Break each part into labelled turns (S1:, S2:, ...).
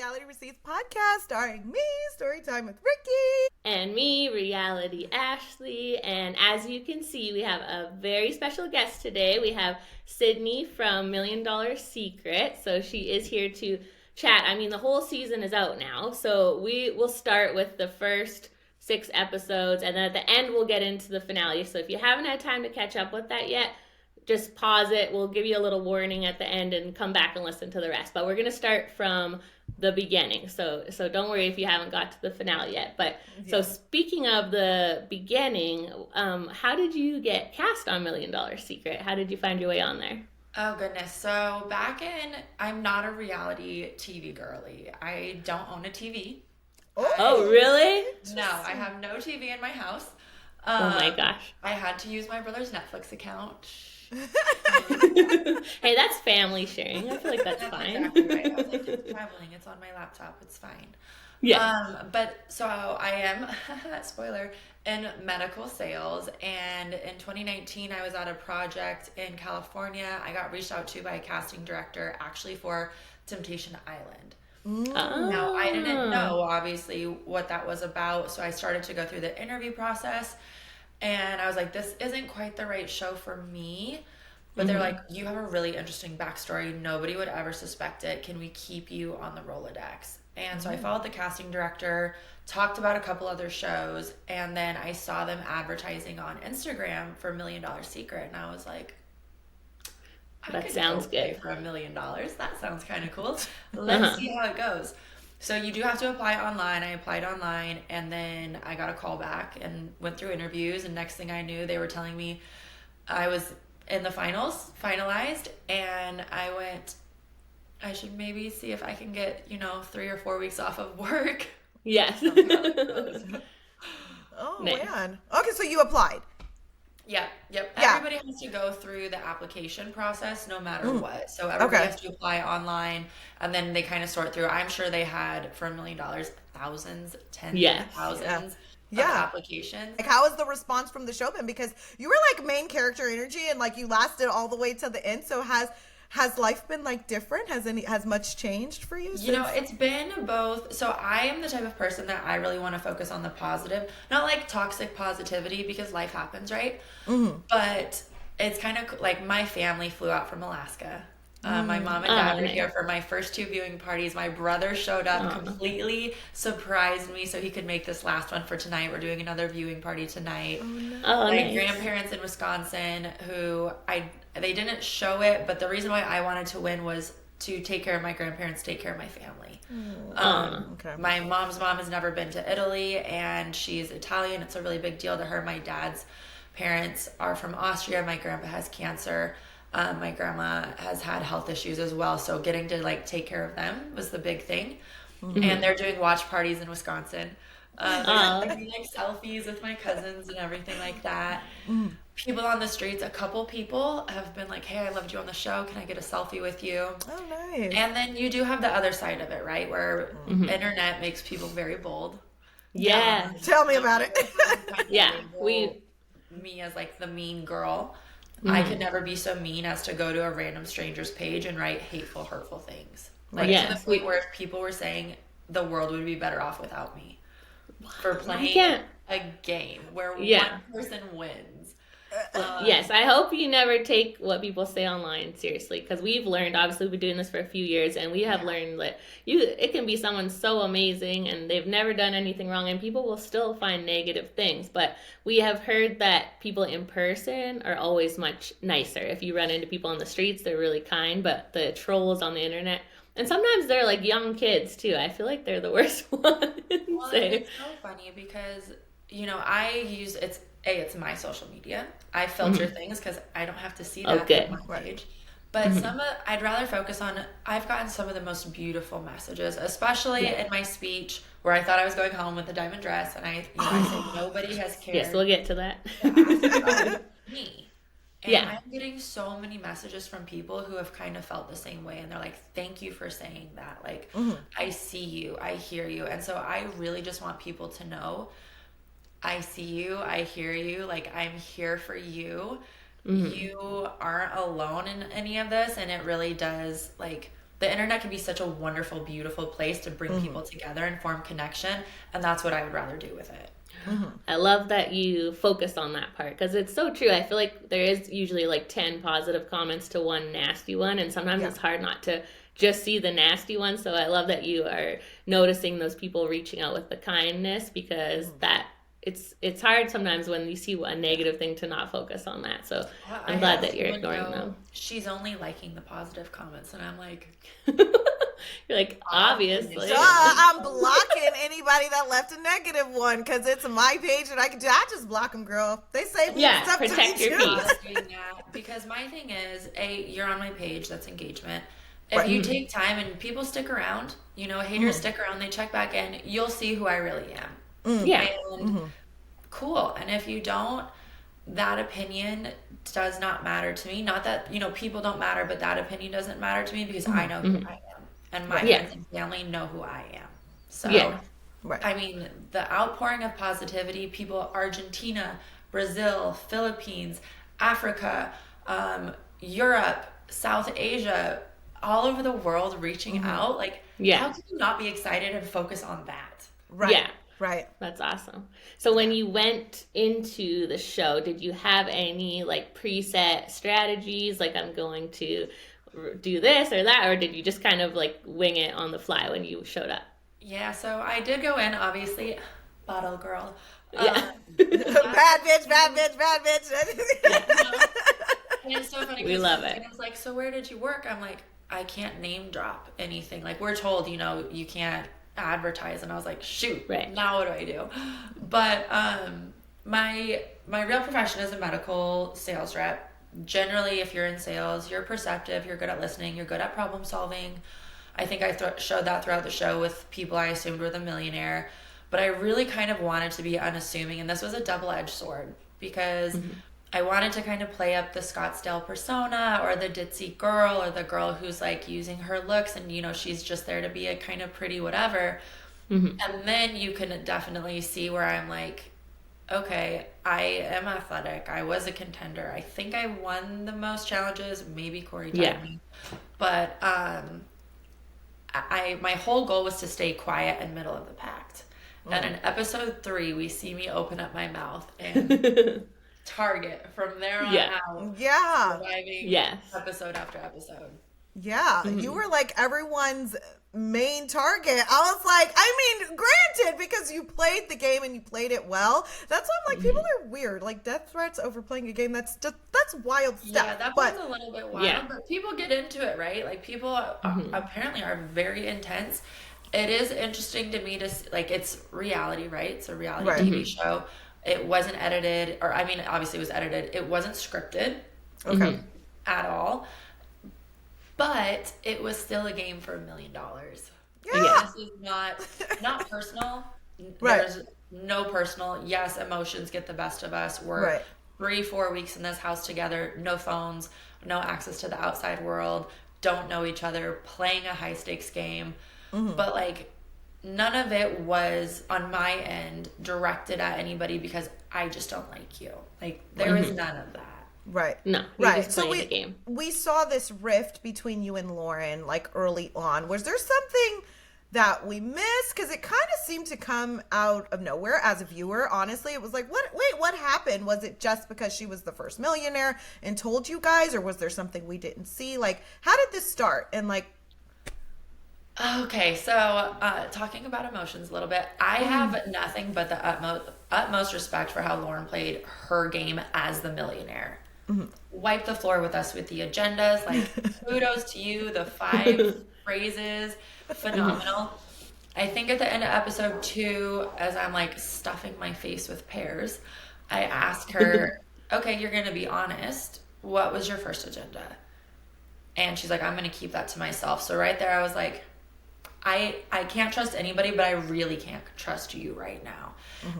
S1: Reality Receipts podcast starring me, Storytime with Rikkii.
S2: And me, Reality Ashley. And as you can see, we have a very special guest today. We have Sydnee from $1 Million Secret. So she is here to chat. I mean, the whole season is out now. So we will start with the first 6 episodes. And then at the end, we'll get into the finale. So if you haven't had time to catch up with that yet, just pause it. We'll give you a little warning at the end and come back and listen to the rest. But we're going to start from the beginning. So don't worry if you haven't got to the finale yet. But so speaking of the beginning, how did you get cast on $1 Million Secret? How did you find your way on there?
S3: Oh, goodness. So I'm not a reality TV girly. I don't own a TV.
S2: Oh, really?
S3: No, I have no TV in my house.
S2: Oh my gosh.
S3: I had to use my brother's Netflix account.
S2: Hey, that's family sharing. I feel like that's fine.
S3: Exactly right. I was like, it's traveling. It's on my laptop. It's fine.
S2: Yeah.
S3: But so I am, spoiler, in medical sales. And in 2019, I was at a project in California. I got reached out to by a casting director actually for Temptation Island.
S2: Oh.
S3: Now, I didn't know, obviously, what that was about. So I started to go through the interview process. And I was like, this isn't quite the right show for me. But they're like, you have a really interesting backstory. Nobody would ever suspect it. Can we keep you on the Rolodex? And so I followed the casting director, talked about a couple other shows, and then I saw them advertising on Instagram for $1 Million Secret. And I was like,
S2: that sounds good.
S3: For $1 million. That sounds kind of cool. Let's see how it goes. So you do have to apply online. I applied online, and then I got a call back and went through interviews. And next thing I knew, they were telling me I was in the finalized, and I went, I should maybe see if I can get, 3 or 4 weeks off of work.
S2: Yes.
S1: Oh, nice. Man. Okay, so you applied.
S3: Yep. Everybody has to go through the application process no matter what. So everybody has to apply online, and then they kind of sort through. I'm sure they had, for $1 million, thousands, tens of thousands of applications.
S1: Like, how has the response from the show been? Because you were like main character energy, and like you lasted all the way to the end. So has life been like different? Has much changed for you?
S3: It's been both. So I am the type of person that I really want to focus on the positive, not like toxic positivity, because life happens, right? But it's kind of like my family flew out from Alaska. My mom and dad were here for my first 2 viewing parties. My brother showed up, completely surprised me so he could make this last one for tonight. We're doing another viewing party tonight. My grandparents in Wisconsin, who they didn't show it, but the reason why I wanted to win was to take care of my grandparents, take care of my family. My mom's mom has never been to Italy, and she's Italian. It's a really big deal to her. My dad's parents are from Austria. My grandpa has cancer. My grandma has had health issues as well, so getting to like take care of them was the big thing. And they're doing watch parties in Wisconsin. Taking like selfies with my cousins and everything like that. People on the streets, a couple people have been like, hey, I loved you on the show. Can I get a selfie with you?
S1: Oh, nice.
S3: And then you do have the other side of it, right? Where internet makes people very bold.
S2: Yeah.
S1: Tell me about it.
S3: Me as like the mean girl. I could never be so mean as to go to a random stranger's page and write hateful, hurtful things. Like to the point where people were saying the world would be better off without me for playing a game where one person wins.
S2: Yes, I hope you never take what people say online seriously, because we've learned, obviously we've been doing this for a few years, and we have learned that it can be someone so amazing and they've never done anything wrong, and people will still find negative things. But we have heard that people in person are always much nicer. If you run into people on the streets, they're really kind, but the trolls on the internet, and sometimes they're like young kids too, I feel like they're the worst ones.
S3: Well, it's so funny because I use it's my social media. I filter things because I don't have to see that on my page. But I'd rather focus on, I've gotten some of the most beautiful messages, especially in my speech where I thought I was going home with a diamond dress, and I said nobody has cared.
S2: Yes, we'll get to that.
S3: To ask about me. And I'm getting so many messages from people who have kind of felt the same way, and they're like, thank you for saying that. Like, I see you, I hear you. And so I really just want people to know, I see you, I hear you, like I'm here for you. You aren't alone in any of this, and it really does like the internet can be such a wonderful, beautiful place to bring people together and form connection. And that's what I would rather do with it.
S2: I love that you focused on that part because it's so true. I feel like there is usually like 10 positive comments to one nasty one, and sometimes it's hard not to just see the nasty one. So I love that you are noticing those people reaching out with the kindness, because that it's hard sometimes when you see a negative thing to not focus on that. So I'm glad that you're ignoring them.
S3: She's only liking the positive comments, and I'm like,
S2: you're like, obviously.
S1: I'm blocking anybody that left a negative one because it's my page and I just block them, girl. They say stuff
S2: protect
S1: to me
S2: your
S1: too.
S2: peace.
S3: Because my thing is, you're on my page, that's engagement. If you take time and people stick around, haters stick around, they check back in, you'll see who I really am. And cool. And if you don't, that opinion does not matter to me. Not that, people don't matter, but that opinion doesn't matter to me because I know who I am. And my friends and family know who I am. So, I mean, the outpouring of positivity, people, Argentina, Brazil, Philippines, Africa, Europe, South Asia, all over the world reaching out. Like, how can you not be excited and focus on that?
S1: Right.
S2: Yeah.
S1: Right.
S2: That's awesome. So when you went into the show, did you have any like preset strategies? Like, I'm going to do this or that, or did you just kind of like wing it on the fly when you showed up?
S3: Yeah, so I did go in, obviously, bottle girl.
S2: Yeah.
S1: Bad bitch.
S3: And it's so funny.
S2: We love it.
S3: And it's like, so where did you work? I'm like, I can't name drop anything. Like, we're told, you can't advertise. And I was like, shoot, now what do I do? But my real profession is a medical sales rep. Generally, if you're in sales, you're perceptive, you're good at listening, you're good at problem solving. I think I showed that throughout the show with people I assumed were the millionaire. But I really kind of wanted to be unassuming, and this was a double-edged sword because I wanted to kind of play up the Scottsdale persona or the ditzy girl or the girl who's like using her looks and, she's just there to be a kind of pretty whatever. And then you can definitely see where I'm like, okay, I am athletic. I was a contender. I think I won the most challenges. Maybe Corey tied me. But my whole goal was to stay quiet and middle of the pack. And in episode 3, we see me open up my mouth and target from there on out.
S1: Yeah.
S3: Surviving episode after episode.
S1: Yeah. You were like everyone's main target. I was like, granted, because you played the game and you played it well. That's why I'm like, people are weird. Like, death threats over playing a game, that's wild stuff.
S3: Yeah, that was a little bit wild, but people get into it, right? Like, people apparently are very intense. It is interesting to me to, like, it's reality, right? It's a reality TV show. It wasn't edited, or, obviously it was edited. It wasn't scripted at all. But it was still a game for $1 million.
S1: Yeah.
S3: This is not personal. There's no personal. Yes, emotions get the best of us. We're 3-4 weeks in this house together, no phones, no access to the outside world, don't know each other, playing a high stakes game. But like, none of it was on my end directed at anybody because I just don't like you. Like, there was none of that.
S1: Right.
S2: No.
S1: Right. So we saw this rift between you and Lauren like early on. Was there something that we missed? Because it kind of seemed to come out of nowhere as a viewer. Honestly, it was like, what happened? Was it just because she was the first millionaire and told you guys, or was there something we didn't see? Like, how did this start? And like,
S3: okay, so talking about emotions a little bit, I have nothing but the utmost respect for how Lauren played her game as the millionaire. Wipe the floor with us with the agendas. Like, kudos to you. The 5 phrases, phenomenal. I think at the end of episode 2, as I'm like stuffing my face with pears, I asked her, okay, you're going to be honest. What was your first agenda? And she's like, I'm going to keep that to myself. So right there, I was like, I can't trust anybody, but I really can't trust you right now.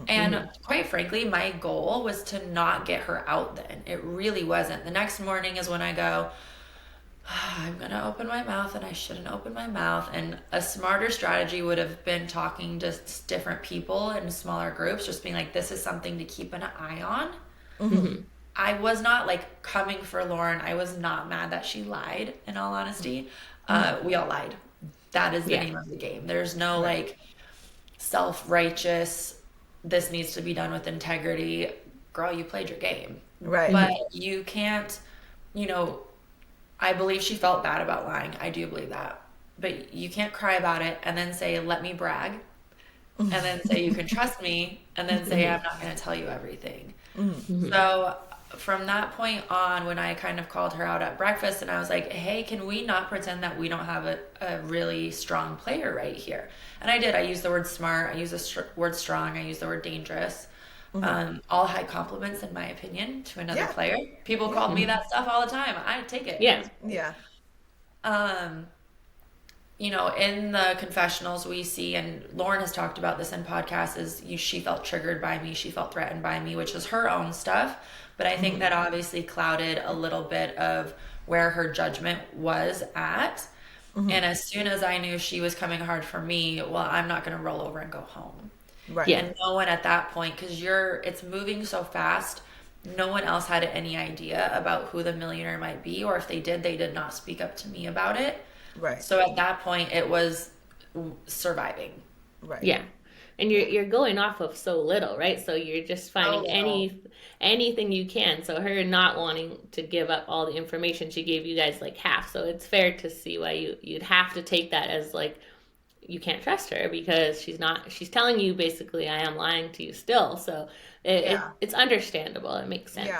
S3: And quite frankly, my goal was to not get her out then. It really wasn't. The next morning is when I go, I'm going to open my mouth and I shouldn't open my mouth. And a smarter strategy would have been talking to different people in smaller groups, just being like, this is something to keep an eye on. I was not like coming for Lauren. I was not mad that she lied, in all honesty. We all lied. That is the name of the game. There's no like self-righteous, this needs to be done with integrity. Girl, you played your game.
S1: Right.
S3: But you can't, I believe she felt bad about lying. I do believe that. But you can't cry about it and then say, let me brag. And then say, you can trust me. And then say, I'm not going to tell you everything. So from that point on, when I kind of called her out at breakfast and I was like, hey, can we not pretend that we don't have a really strong player right here? And I did. I used the word smart. I used the word strong. I used the word dangerous. All high compliments, in my opinion, to another player. People called me that stuff all the time. I take it.
S1: Yeah.
S3: In the confessionals we see, and Lauren has talked about this in podcasts, she felt triggered by me. She felt threatened by me, which is her own stuff. But I think that obviously clouded a little bit of where her judgment was at. And as soon as I knew she was coming hard for me, well, I'm not going to roll over and go home.
S1: Right.
S3: And no one at that point, because it's moving so fast, no one else had any idea about who the millionaire might be, or if they did not speak up to me about it.
S1: Right.
S3: So at that point, it was surviving.
S1: Right.
S2: Yeah. And you're going off of so little, right? So you're just finding anything you can. So her not wanting to give up all the information, she gave you guys like half. So it's fair to see why you'd have to take that as like, you can't trust her because she's telling you basically, I am lying to you still. So it's understandable. It makes sense.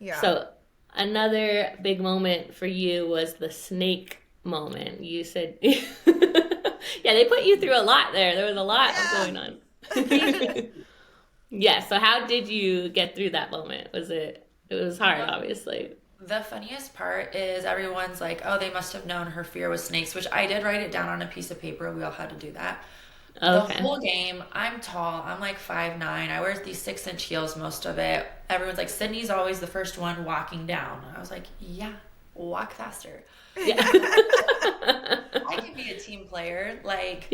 S1: Yeah.
S2: So another big moment for you was the snake moment. You said, they put you through a lot there. There was a lot going on. So how did you get through that moment? It was hard, obviously.
S3: The funniest part is everyone's like, oh, they must have known her fear was snakes, which I did write it down on a piece of paper. We all had to do that. Okay. The whole game, I'm tall. I'm like 5'9". I wear these 6-inch heels most of it. Everyone's like, Sydnee's always the first one walking down. I was like, yeah, walk faster. Yeah. I can be a team player. Like,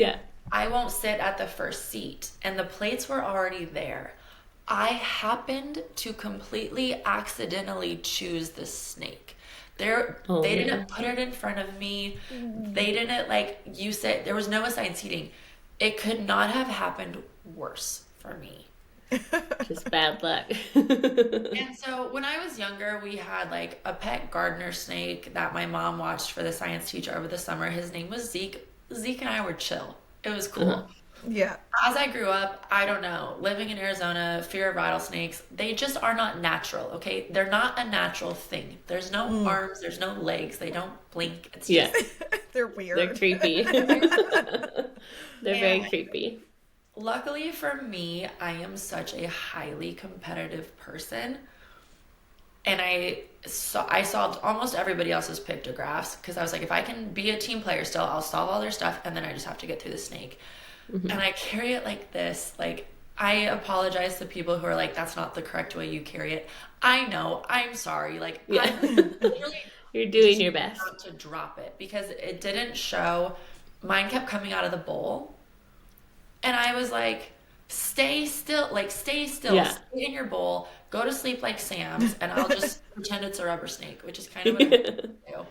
S3: I won't sit at the first seat. And the plates were already there. I happened to completely accidentally choose the snake. They didn't put it in front of me. They didn't, like you said, there was no assigned seating. It could not have happened worse for me.
S2: Just bad luck.
S3: And so when I was younger, we had like a pet gardener snake that my mom watched for the science teacher over the summer. His name was Zeke. Zeke and I were chill. It was cool.
S1: Yeah.
S3: As I grew up, I don't know, living in Arizona, fear of rattlesnakes, they just are not natural, okay? They're not a natural thing. There's no arms, there's no legs, they don't blink. It's just
S1: they're weird.
S2: They're creepy. They're very creepy.
S3: Luckily for me, I am such a highly competitive person. And I solved almost everybody else's pictographs because I was like, if I can be a team player still, I'll solve all their stuff and then I just have to get through the snake. And I carry it like this. Like, I apologize to people who are like, that's not the correct way you carry it. I know. I'm sorry. Like,
S2: you're doing your best.
S3: Not to drop it because it didn't show. Mine kept coming out of the bowl. And I was like, stay still. Like, stay still.
S2: Yeah.
S3: Stay in your bowl. Go to sleep like Sam's. And I'll just pretend it's a rubber snake, which is kind of what I do.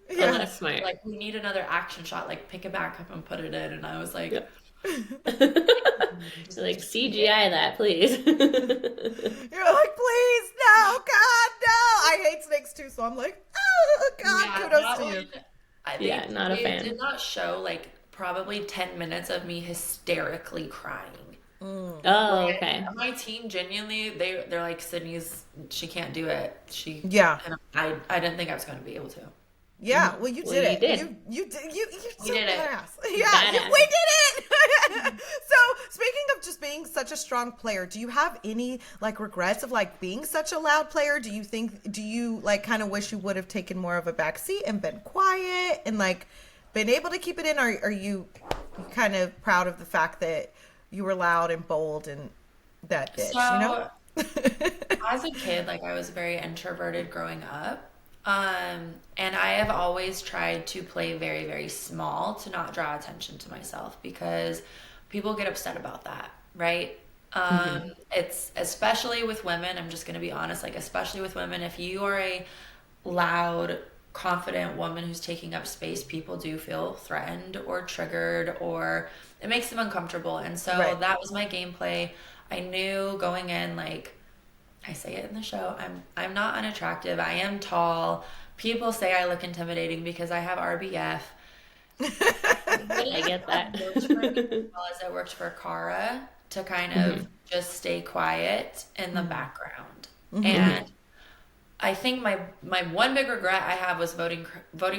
S2: Yeah, that's smart.
S3: Like, we need another action shot. Like, pick it back up and put it in. And I was like...
S2: like, CGI that, please.
S1: You're like, please, no, God, no. I hate snakes too, so I'm like, oh, God, kudos to you.
S3: I think
S2: not a fan.
S3: It did not show, like, probably 10 minutes of me hysterically crying.
S2: Oh, okay.
S3: My team, genuinely, they're like, Sydnee's, she can't do it. And I didn't think I was going to be able to.
S1: Yeah, well, you did it. You did it. Yeah, we did it. So, speaking of just being such a strong player, do you have any like regrets of like being such a loud player? Do you like kind of wish you would have taken more of a back seat and been quiet and like been able to keep it in? Or are you kind of proud of the fact that you were loud and bold and that bitch, you know?
S3: As a kid, like I was very introverted growing up. And I have always tried to play very, very small to not draw attention to myself because people get upset about that, right? It's especially with women, I'm just going to be honest, like especially with women, if you are a loud confident woman who's taking up space, people do feel threatened or triggered, or it makes them uncomfortable. And so that was my gameplay. I knew going in, like I say it in the show, I'm not unattractive. I am tall. People say I look intimidating because I have RBF.
S2: I get that.
S3: It worked for me as well as it worked for Cara to kind of just stay quiet in the background. And I think my one big regret I have was voting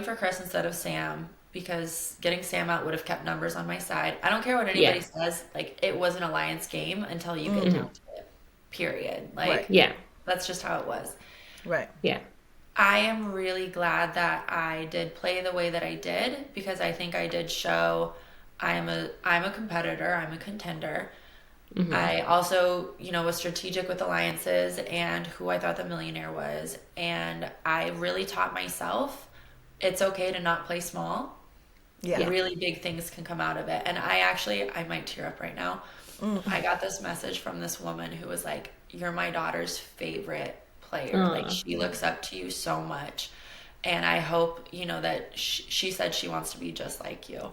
S3: for Chris instead of Sam, because getting Sam out would have kept numbers on my side. I don't care what anybody says. Like, it was an alliance game until you get down to it. Period. Like, that's just how it was.
S1: Right.
S2: Yeah.
S3: I am really glad that I did play the way that I did, because I think I did show I'm a competitor, I'm a contender. I also, was strategic with alliances and who I thought the millionaire was. And I really taught myself it's okay to not play small. Yeah. Really big things can come out of it. And I might tear up right now. I got this message from this woman who was like, "You're my daughter's favorite player. Like, she looks up to you so much. And I hope, that she said she wants to be just like you."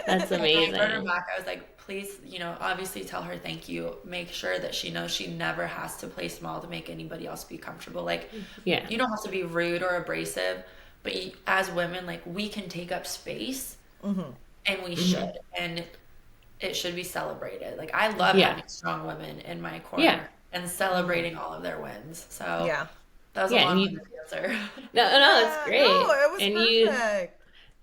S2: That's amazing.
S3: I wrote her back. I was like, please, obviously tell her thank you. Make sure that she knows she never has to play small to make anybody else be comfortable. Like, you don't have to be rude or abrasive, but as women, like, we can take up space, and we should, and it should be celebrated. Like, I love having strong women in my corner and celebrating all of their wins. So that was a long answer.
S2: No, it's great.
S1: No, it was
S2: and
S1: perfect.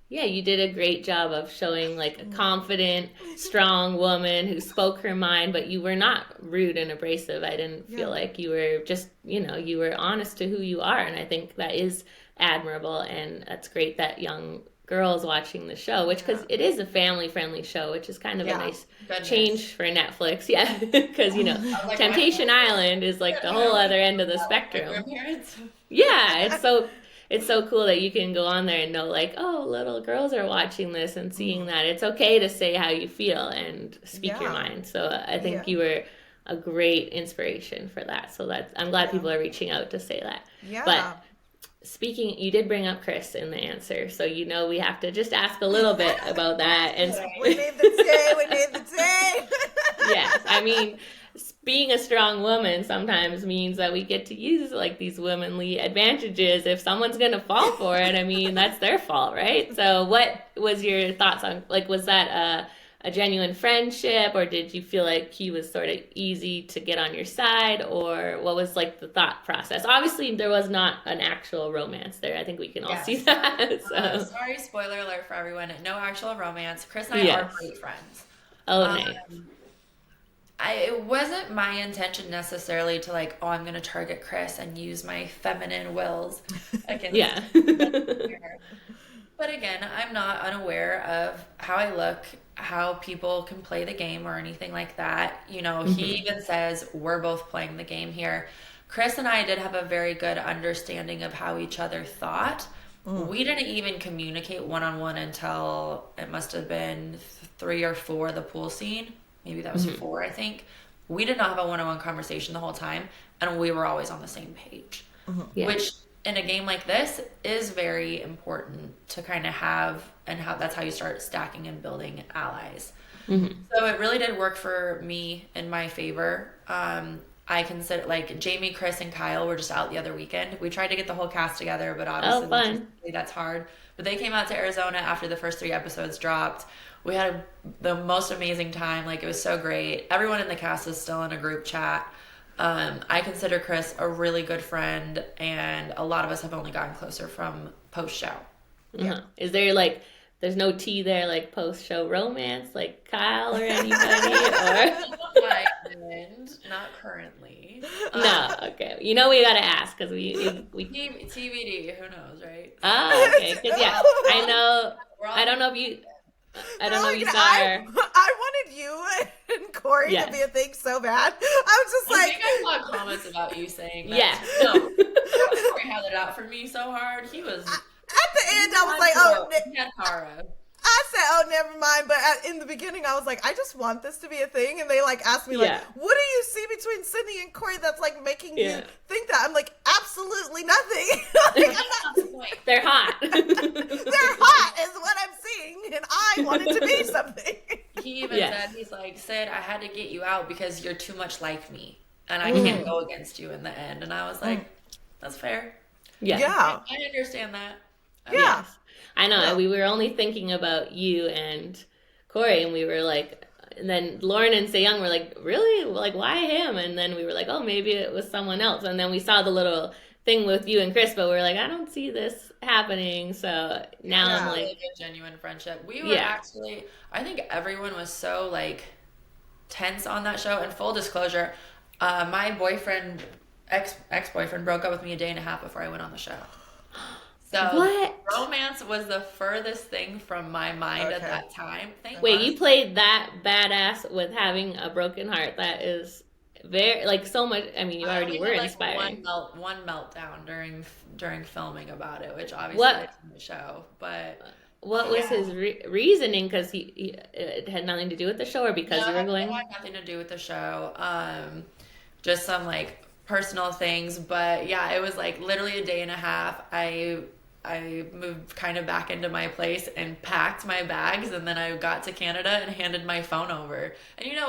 S2: you did a great job of showing, like, a confident, strong woman who spoke her mind, but you were not rude and abrasive. I didn't feel like you were just, you were honest to who you are. And I think that is admirable. And that's great that young girls watching the show, because it is a family-friendly show, which is kind of a nice change for Netflix. Yeah, because, Temptation Island is like the whole other end of the spectrum. Yeah, it's so cool that you can go on there and know, like, oh, little girls are watching this and seeing that it's okay to say how you feel and speak your mind. So I think you were a great inspiration for that. So I'm glad people are reaching out to say that. Yeah. But speaking, you did bring up Chris in the answer, so we have to just ask a little bit about that. And
S1: we need the day.
S2: Yes, I mean, being a strong woman sometimes means that we get to use, like, these womanly advantages. If someone's gonna fall for it, I mean, that's their fault, right? So what was your thoughts on, like, was that a genuine friendship, or did you feel like he was sort of easy to get on your side, or what was, like, the thought process? Obviously there was not an actual romance there. I think we can all see that. So.
S3: Sorry, spoiler alert for everyone. No actual romance. Chris and I are great friends.
S2: Oh, nice.
S3: It wasn't my intention necessarily to, like, I'm going to target Chris and use my feminine wills against him. But again, I'm not unaware of how I look, how people can play the game or anything like that. He even says we're both playing the game here. Chris and I did have a very good understanding of how each other thought. We didn't even communicate one-on-one until it must have been 3 or 4, the pool scene. Maybe that was 4, I think. We did not have a one-on-one conversation the whole time, and we were always on the same page. Which, in a game like this, is very important to kind of have, and that's how you start stacking and building allies. So it really did work for me in my favor. I consider, like, Jamie, Chris, and Kyle were just out the other weekend. We tried to get the whole cast together, but obviously that's hard. But they came out to Arizona after the first 3 episodes dropped. We had the most amazing time. Like, it was so great. Everyone in the cast is still in a group chat. I consider Chris a really good friend, and a lot of us have only gotten closer from post-show.
S2: Is there, like, there's no tea there, like, post-show romance, like Kyle or anybody?
S3: Not currently.
S2: No, okay. We gotta ask, because we
S3: TBD, who knows, right?
S2: Oh, okay. Because, I don't know if you saw her.
S1: I wanted you and Corey to be a thing so bad. I was just
S3: I think I saw comments about you saying that.
S2: Yeah.
S3: No. Corey had it out for me so hard. He was...
S1: At the end, I was like, oh...
S3: He had Cara.
S1: I said, oh, never mind. But in the beginning, I was like, I just want this to be a thing. And they like asked me like, what do you see between Sydney and Corey that's like making you think that? I'm like, absolutely nothing. Like, I'm not.
S2: They're hot.
S1: They're hot is what I'm seeing, and I want it to be something.
S3: He even said, he's like, Sid, I had to get you out because you're too much like me, and I can't go against you in the end. And I was like, that's fair.
S1: Yeah.
S3: I understand that.
S1: Yeah.
S2: I know. We were only thinking about you and Corey, and we were like, and then Lauren and Se-young were like, really? Like, why him? And then we were like, oh, maybe it was someone else. And then we saw the little thing with you and Chris, but we were like, I don't see this happening. So now I'm like,
S3: really good, genuine friendship. We were actually, I think everyone was so like tense on that show. And full disclosure, my boyfriend, ex-boyfriend, broke up with me a day and a half before I went on the show. So romance was the furthest thing from my mind at that time.
S2: Wait, you played that badass with having a broken heart. That is very, like, so much. I mean, you already were inspiring.
S3: One meltdown during filming about it, which obviously I didn't show. But
S2: what was his reasoning? Because it had nothing to do with the show, or because you were going?
S3: It had nothing to do with the show. Just some like personal things. But yeah, it was like literally a day and a half. I moved kind of back into my place and packed my bags, and then I got to Canada and handed my phone over. And you know,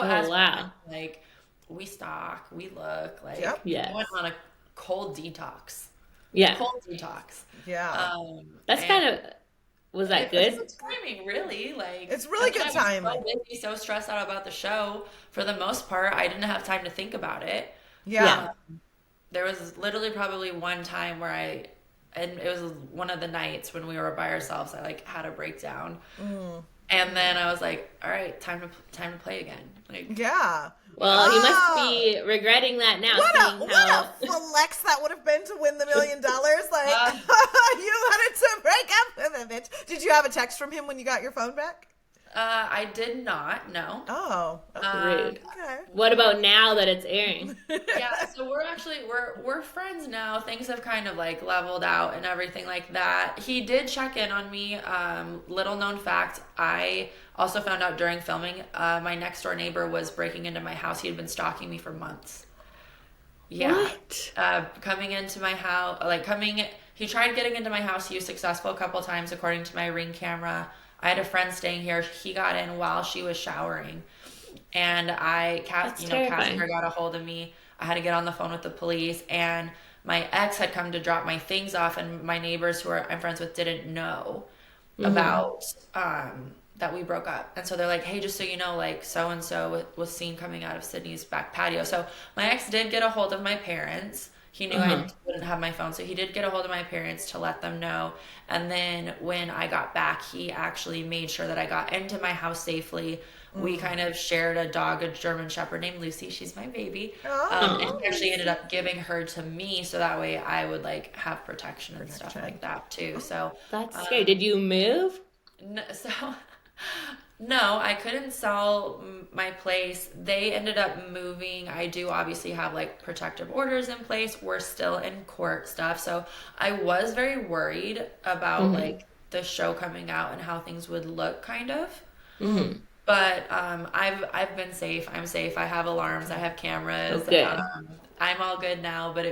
S3: like we stalk, we look, like we went on a cold detox. Yeah, cold detox.
S1: Yeah,
S2: that's kind of. Was that good?
S3: It's timing, really. Like
S1: it's really good timing.
S3: I was so busy, so stressed out about the show. For the most part, I didn't have time to think about it.
S1: Yeah.
S3: There was literally probably one time where and it was one of the nights when we were by ourselves, I like had a breakdown. And then I was like, all right, time to play again. Like,
S1: yeah.
S2: Well, you must be regretting that now.
S1: What a flex that would have been to win the $1 million. Like, you wanted to break up with him, bitch. Did you have a text from him when you got your phone back?
S3: I did not, no.
S1: Oh,
S2: rude.
S1: Okay.
S2: What about now that it's airing?
S3: Yeah, so we're friends now. Things have kind of like leveled out and everything like that. He did check in on me. Little known fact, I also found out during filming, my next door neighbor was breaking into my house. He had been stalking me for months. Yeah.
S2: What?
S3: Coming into my house, he tried getting into my house. He was successful a couple times according to my Ring camera. I had a friend staying here. He got in while she was showering. And Casimir got a hold of me. I had to get on the phone with the police. And my ex had come to drop my things off. And my neighbors who I'm friends with didn't know about that we broke up. And so they're like, hey, just so you know, like so-and-so was seen coming out of Sydney's back patio. So my ex did get a hold of my parents. He knew I wouldn't have my phone, so he did get a hold of my parents to let them know. And then when I got back, he actually made sure that I got into my house safely. We kind of shared a dog, a German Shepherd named Lucy. She's my baby. And he actually ended up giving her to me, so that way I would like have protection and stuff like that too. So
S2: that's scary. Did you move?
S3: No, I couldn't sell my place. They ended up moving. I do obviously have like protective orders in place. We're still in court stuff. So I was very worried about like the show coming out and how things would look kind of. But I've been safe. I'm safe. I have alarms. I have cameras.
S2: Okay.
S3: I'm all good now, but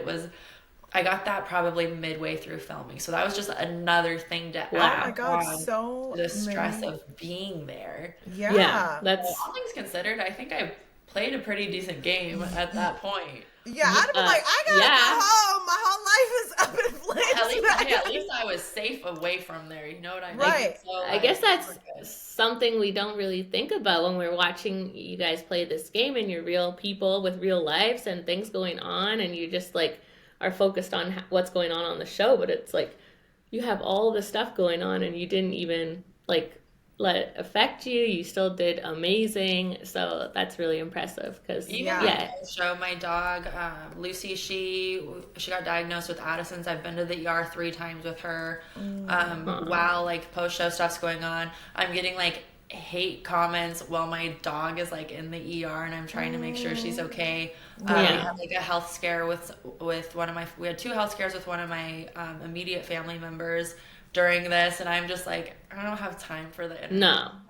S3: I got that probably midway through filming. So that was just another thing to add on the stress of being there.
S1: Yeah.
S2: That's
S3: all things considered, I think I played a pretty decent game at that point.
S1: Yeah, I'd be like, I gotta go home. My whole life is up in flames.
S3: At least I was safe away from there. You know what I mean?
S1: Right.
S3: So,
S2: I guess that's something we don't really think about when we're watching you guys play this game, and you're real people with real lives and things going on, and you just like are focused on what's going on the show. But it's like you have all this stuff going on, and you didn't even like let it affect you. You still did amazing. So that's really impressive. Because
S3: show my dog Lucy, she got diagnosed with Addison's. I've been to the ER 3 times with her. While like post show stuff's going on, I'm getting like hate comments while my dog is like in the ER, and I'm trying to make sure she's okay. We had like a health scare with one of my, we had 2 health scares with one of my immediate family members during this, and I'm just like, I don't have time for the internet.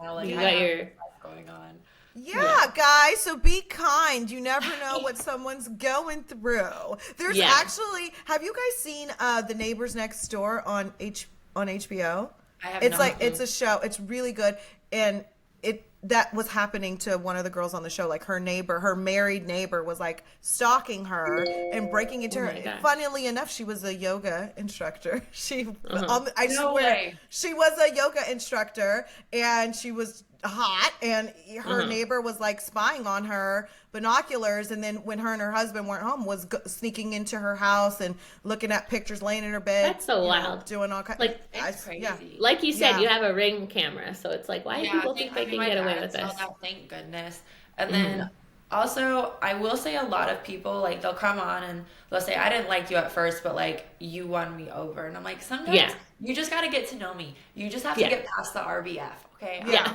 S2: No,
S3: Like,
S2: you
S3: I
S2: got
S3: have
S2: your
S3: stuff going on.
S1: Yeah, guys, so be kind. You never know what someone's going through. There's actually, have you guys seen The Neighbors Next Door on HBO?
S3: I have
S1: It's
S3: not.
S1: like, it's a show. It's really good. And that was happening to one of the girls on the show. Like her married neighbor was like stalking her and breaking into her.
S2: gosh.
S1: Funnily enough, she was a yoga instructor. I
S3: No
S1: swear,
S3: way.
S1: she was a yoga instructor, and she was hot, and her neighbor was like spying on her, binoculars, and then when her and her husband weren't home, was sneaking into her house and looking at pictures, laying in her bed.
S2: That's so wild.
S1: Doing all kinds.
S2: Like,
S3: It's crazy.
S1: Yeah.
S2: like you said,
S1: Yeah.
S2: you have a Ring camera, so it's like, why do people think they can get away with this?
S3: Thank goodness. And then also, I will say a lot of people, like, they'll come on and they'll say, I didn't like you at first, but like, you won me over. And I'm like, sometimes you just got to get to know me. You just have to get past the RBF. Okay.
S2: Yeah.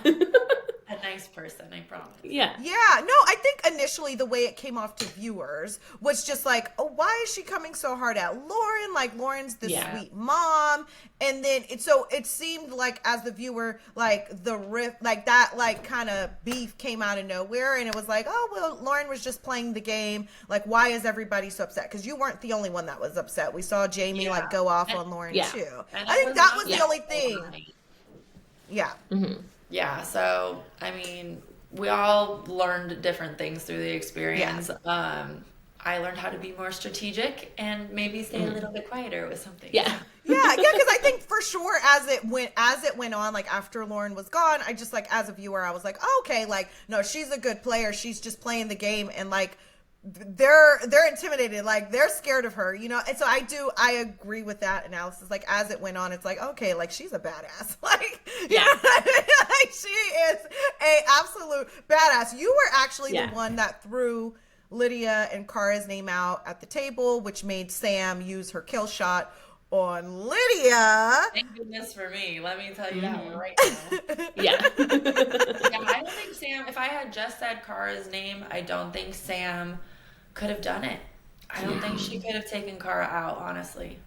S3: A nice person, I promise.
S2: Yeah.
S1: Yeah, no, I think initially the way it came off to viewers was just like, oh, why is she coming so hard at Lauren? Like, Lauren's this sweet mom. And then it seemed like as the viewer, like the rift, like that, like kind of beef came out of nowhere. And it was like, oh, well, Lauren was just playing the game. Like, why is everybody so upset? Because you weren't the only one that was upset. We saw Jamie like go off on Lauren too.
S3: And
S1: I think that was the only thing. Yeah.
S3: Yeah, so I mean, we all learned different things through the experience. I learned how to be more strategic and maybe stay a little bit quieter with something.
S1: Yeah, because I think for sure as it went on, like after Lauren was gone, I just like as a viewer, I was like, oh, okay, like no, she's a good player. She's just playing the game, and like they're intimidated, like they're scared of her, you know. And so I agree with that analysis. Like as it went on, it's like, okay, like she's a badass. Like like she is a absolute badass. You were actually the one that threw Lydia and Kara's name out at the table, which made Sam use her kill shot on Lydia.
S3: Thank goodness for me. Let me tell you that one right now.
S2: Yeah,
S3: I don't think Sam, if I had just said Kara's name, I don't think Sam could have done it. I don't think she could have taken Kara out, honestly.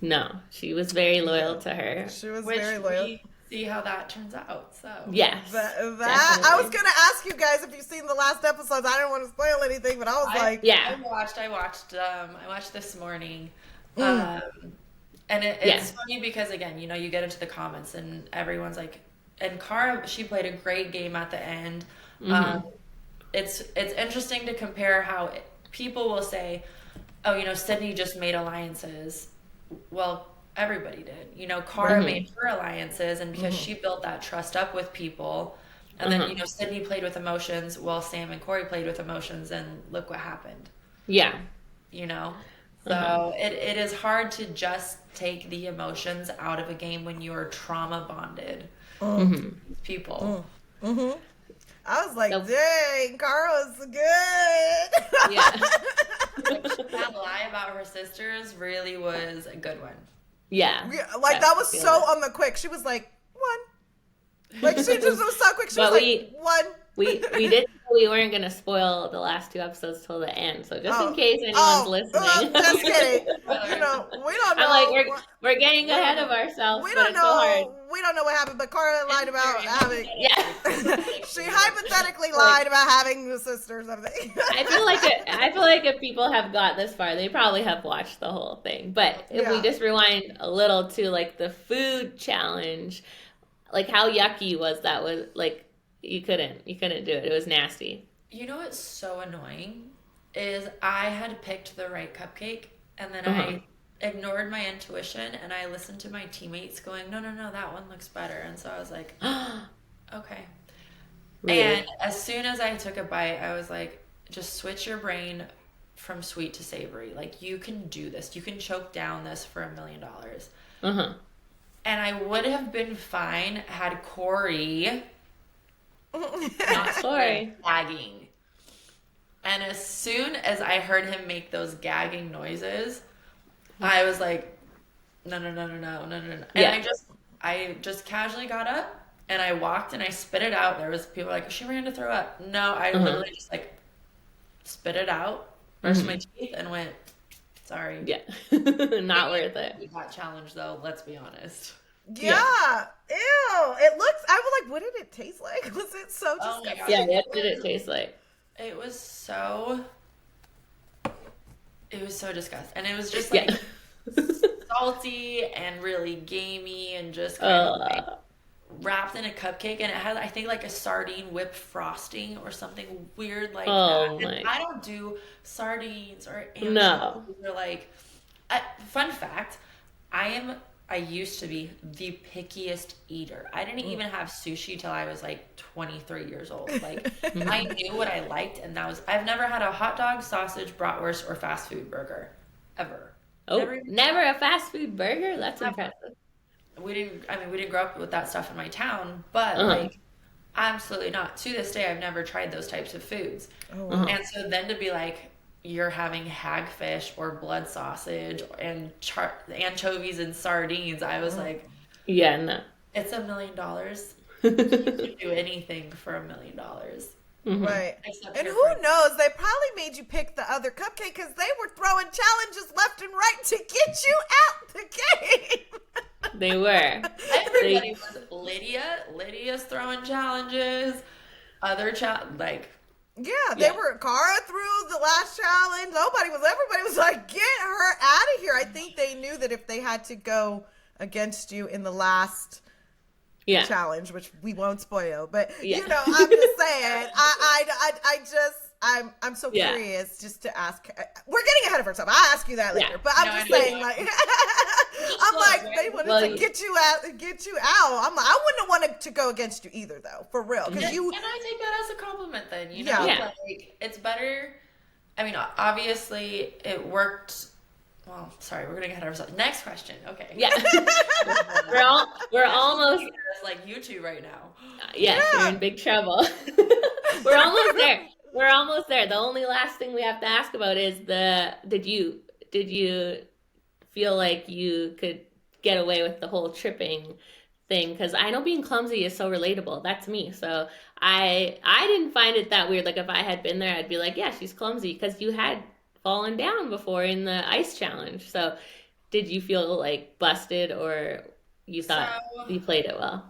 S2: no, she was very loyal to her.
S1: She was
S3: Which
S1: very loyal.
S3: we see how that turns out. So
S2: Yes,
S1: I was gonna ask you guys if you've seen the last episodes. I didn't want to spoil anything, but I was like,
S3: I watched this morning. And it's funny because again, you know, you get into the comments and everyone's like, and Kara, she played a great game at the end. It's interesting to compare how people will say, oh, you know, Sydnee just made alliances. Well, everybody did. You know, Kara made her alliances, and because she built that trust up with people, and then, you know, Sydnee played with emotions while Sam and Corey played with emotions, and look what happened.
S2: Yeah.
S3: You know? So it is hard to just take the emotions out of a game when you are trauma bonded with people.
S1: I was like, dang, Kara's good.
S3: That lie about her sisters really was a good one.
S2: Yeah.
S1: Like that was so on the quick. She was like, one. Like she just was so quick. She was like, one.
S2: We did we weren't gonna spoil the last two episodes till the end, so just in case anyone's listening.
S1: Just kidding. You know, we don't know.
S2: I'm like we're getting ahead of ourselves.
S1: We don't know.
S2: So hard.
S1: We don't know what happened, but Kara lied about having.
S2: Yeah.
S1: She hypothetically lied about having a sister or something.
S2: I feel like if people have got this far, they probably have watched the whole thing. But if we just rewind a little to like the food challenge, like how yucky was that? Was like. You couldn't do it. It was nasty.
S3: You know what's so annoying is I had picked the right cupcake and then I ignored my intuition and I listened to my teammates going, no, that one looks better. And so I was like, okay. Really? And as soon as I took a bite, I was like, just switch your brain from sweet to savory. Like, you can do this. You can choke down this for $1 million. And I would have been fine had Corey... not sorry. Gagging. And as soon as I heard him make those gagging noises, I was like, no. And I just casually got up and I walked and I spit it out. There was people like, she ran to throw up. No, I literally just like spit it out, brushed my teeth and went, sorry.
S2: Yeah. Not worth it.
S3: We got challenged though, let's be honest.
S1: Yeah. Ew. It looks, I was like, what did it taste like? Was it so
S3: Oh my
S1: disgusting?
S3: God.
S2: Yeah, what did it taste like?
S3: It was so disgusting. And it was just like salty and really gamey and just kind of like wrapped in a cupcake, and it had, I think, like a sardine whipped frosting or something weird like
S2: Oh
S3: that.
S2: my.
S3: And I don't do sardines or
S2: No.
S3: anchovies or like fun fact, I used to be the pickiest eater. I didn't even have sushi till I was like 23 years old. Like I knew what I liked, and I've never had a hot dog, sausage, bratwurst, or fast food burger ever.
S2: Oh, never a fast food burger? That's impressive.
S3: We didn't grow up with that stuff in my town, but like absolutely not. To this day, I've never tried those types of foods. And so then to be like, you're having hagfish or blood sausage and anchovies and sardines, I was like,
S2: Yeah, no.
S3: it's $1 million. You could do anything for $1 million.
S1: Right.
S3: Except
S1: And
S3: your
S1: who
S3: friends.
S1: knows? They probably made you pick the other cupcake because they were throwing challenges left and right to get you out the game.
S2: They were.
S3: Everybody was Lydia's throwing challenges. Like,
S1: Yeah, they were. Cara threw the last challenge. Everybody was like, get her out of here. I think they knew that if they had to go against you in the last challenge, which we won't spoil, but you know, I'm just saying, I'm so curious just to ask. We're getting ahead of ourselves. I'll ask you that later, but I'm just saying, like, I'm like, they wanted to get you out. I wouldn't have wanted to go against you either, though, for real, because you.
S3: And I take that as a compliment, then, you know, like, it's better. I mean, obviously, it worked. Well, sorry, we're gonna get ahead of ourselves. Next question. Okay.
S2: Yeah. we're almost
S3: it's like you two right now.
S2: Yes, you're in big trouble. We're almost there. We're almost there. The only last thing we have to ask about is did you feel like you could get away with the whole tripping thing? Because I know being clumsy is so relatable. That's me. So I didn't find it that weird. Like if I had been there, I'd be like, yeah, she's clumsy, because you had fallen down before in the ice challenge. So did you feel like busted, or you thought you played it well?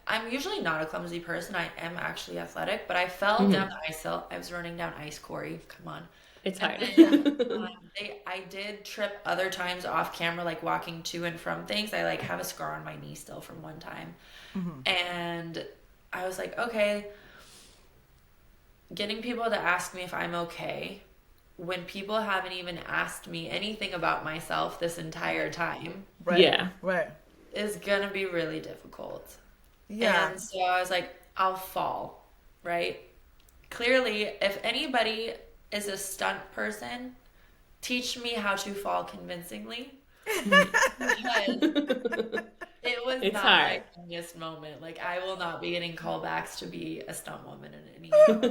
S3: I'm usually not a clumsy person. I am actually athletic, but I fell down the ice hill. I was running down ice, Corey. Come on.
S2: It's hard.
S3: Then, I did trip other times off camera, like walking to and from things. I like have a scar on my knee still from one time. And I was like, okay, getting people to ask me if I'm okay when people haven't even asked me anything about myself this entire time.
S1: Right.
S3: Is gonna be really difficult.
S1: Yeah.
S3: And so I was like, I'll fall, right? Clearly, if anybody is a stunt person, teach me how to fall convincingly. Because it's not
S2: hard.
S3: my funniest moment. Like, I will not be getting callbacks to be a stunt woman at any at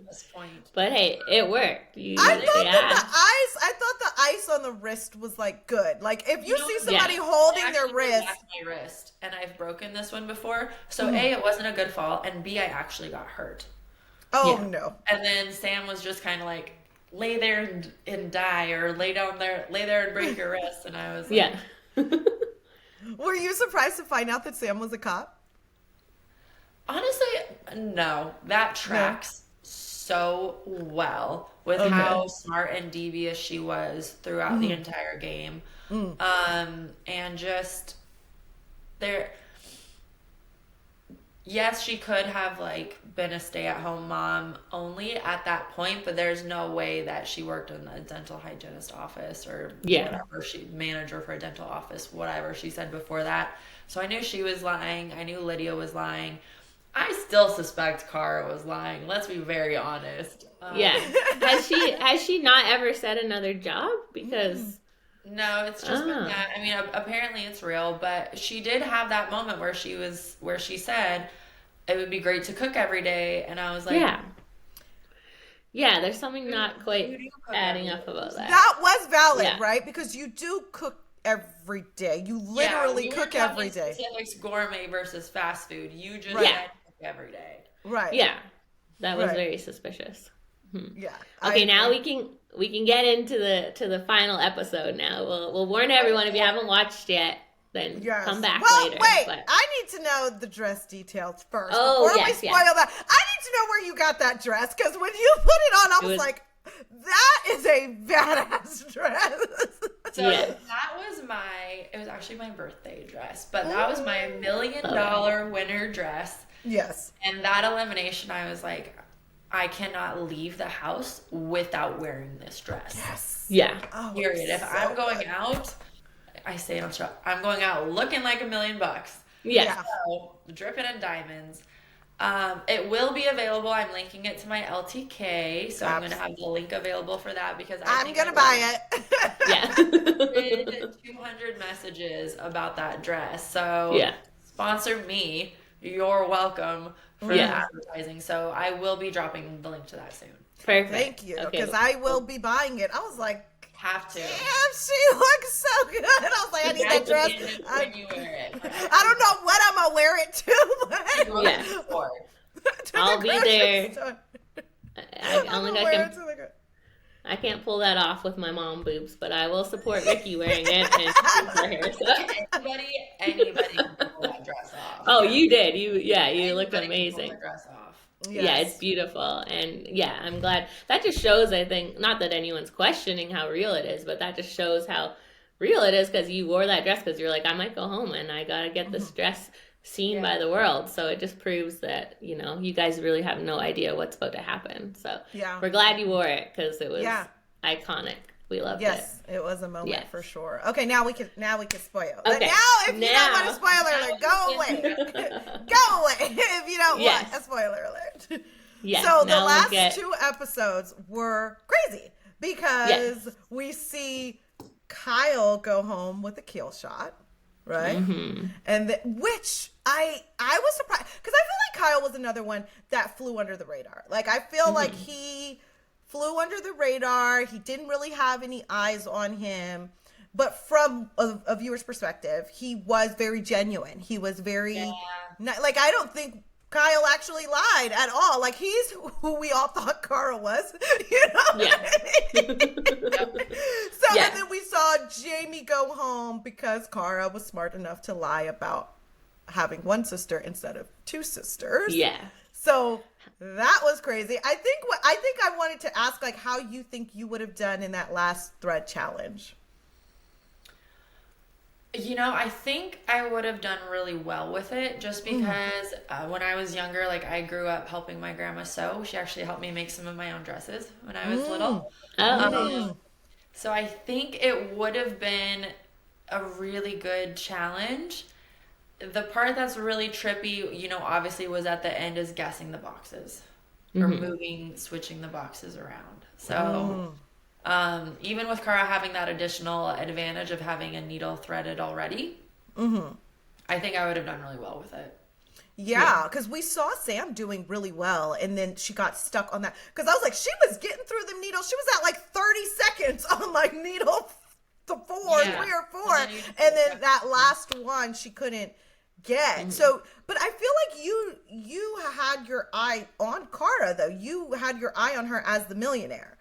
S3: this point.
S2: But hey, it worked.
S1: I thought the ice on the wrist was like good. Like if you see somebody holding their wrist.
S3: My wrist, and I've broken this one before. So A, it wasn't a good fall, and B, I actually got hurt.
S1: Oh no!
S3: And then Sam was just kind of like, lay there and die, or lay there and break your wrist, and I was like,
S1: Were you surprised to find out that Sam was a cop?
S3: Honestly, no. That tracks so well with how smart and devious she was throughout the entire game. And just yes, she could have like been a stay-at-home mom only at that point, but there's no way that she worked in a dental hygienist office or whatever, manager for a dental office, whatever she said before that. So I knew she was lying. I knew Lydia was lying. I still suspect Cara was lying. Let's be very honest.
S2: Has she not ever said another job? Because
S3: no, it's just been that. I mean, apparently it's real, but she did have that moment where she said it would be great to cook every day, and I was like,
S2: yeah. There's something not quite adding up about that.
S1: That was valid, right? Because you do cook every day. You literally cook every day.
S3: Specifics, gourmet versus fast food. You just cook every day,
S1: right?
S2: Yeah, that was very suspicious.
S1: Yeah.
S2: Okay, now we can get into the final episode. Now we'll warn everyone if you haven't watched yet. then
S1: Yes.
S2: come back
S1: well,
S2: later.
S1: Wait,
S2: But
S1: I need to know the dress details first.
S2: Oh,
S1: before we
S2: yes,
S1: spoil
S2: yes.
S1: that. I need to know where you got that dress, because when you put it on, I was like, that is a badass dress.
S3: So
S2: Yes.
S3: that was it was actually my birthday dress, but that was my $1 million winner dress.
S1: Yes.
S3: And that elimination, I was like, I cannot leave the house without wearing this dress.
S1: Yes.
S2: Yeah.
S1: Oh,
S3: Period. If
S1: so
S3: I'm going
S1: good.
S3: out, I say on show, I'm going out looking like $1 million.
S2: Yes.
S1: Yeah.
S3: So, dripping in diamonds. It will be available. I'm linking it to my LTK, so I'm going to have the link available for that because
S1: I'm going to buy it.
S2: Yeah.
S3: 200 messages about that dress. So
S2: Yeah.
S3: sponsor me. You're welcome for
S2: Yeah.
S3: the advertising. So I will be dropping the link to that soon.
S2: Perfect.
S1: Thank you,
S2: Okay.
S1: because I will be buying it. I was like,
S3: Have to.
S1: damn, she looks so good. I was like, I need that dress.
S3: When you wear it.
S1: I don't know what I'm going to wear it to, but
S2: Yeah.
S1: to the
S2: I'll be
S1: grocery
S2: there.
S1: store.
S2: I
S1: I'm
S2: don't think
S1: gonna
S2: I
S1: wear
S2: can.
S1: it to the
S2: I can't pull that off with my mom boobs, but I will support Rikkii wearing it and for her. So.
S3: Anybody can pull that dress off.
S2: Oh, you did. You looked
S3: Anybody can
S2: amazing.
S3: pull the dress off.
S2: Yeah,
S1: Yes.
S2: it's beautiful. And yeah, I'm glad. That just shows, I think, not that anyone's questioning how real it is, but that just shows how real it is because you wore that dress because you're like, I might go home and I got to get this dress seen by the world. So it just proves that, you guys really have no idea what's about to happen. So
S1: Yeah.
S2: we're glad you wore it because it was
S1: Yeah.
S2: iconic. We loved it.
S1: Yes, it was a moment
S2: Yes.
S1: for sure. Okay, now we can spoil. But
S2: Okay.
S1: now, if you don't want a spoiler alert, go away. Go away if you don't
S2: Yes.
S1: want a spoiler alert.
S2: Yes,
S1: So the
S2: now
S1: last
S2: look at-
S1: 2 episodes were crazy because we see Kyle go home with a kill shot, right?
S2: Mm-hmm.
S1: And which I was surprised because I feel like Kyle was another one that flew under the radar. Like I feel like he flew under the radar. He didn't really have any eyes on him. But from a viewer's perspective, he was very genuine. He was very, like, I don't think Kyle actually lied at all. Like, he's who we all thought Kara was. You know?
S2: Yeah.
S1: What I mean? So, and then we saw Jamie go home because Kara was smart enough to lie about having one sister instead of 2 sisters.
S2: Yeah.
S1: So that was crazy. I think I wanted to ask, like, how you think you would have done in that last thread challenge.
S3: I think I would have done really well with it just because when I was younger, like I grew up helping my grandma sew. She actually helped me make some of my own dresses when I was little.
S2: Oh.
S3: So I think it would have been a really good challenge. The part that's really trippy, obviously was at the end is guessing the boxes or switching the boxes around. So even with Kara having that additional advantage of having a needle threaded already, I think I would have done really well with it.
S1: Yeah, because we saw Sam doing really well, and then she got stuck on that. Because I was like, she was getting through the needles. She was at like 30 seconds on like needle 3 or 4. And then that last one she couldn't get. So, but I feel like you had your eye on Kara, though. You had your eye on her as the millionaire.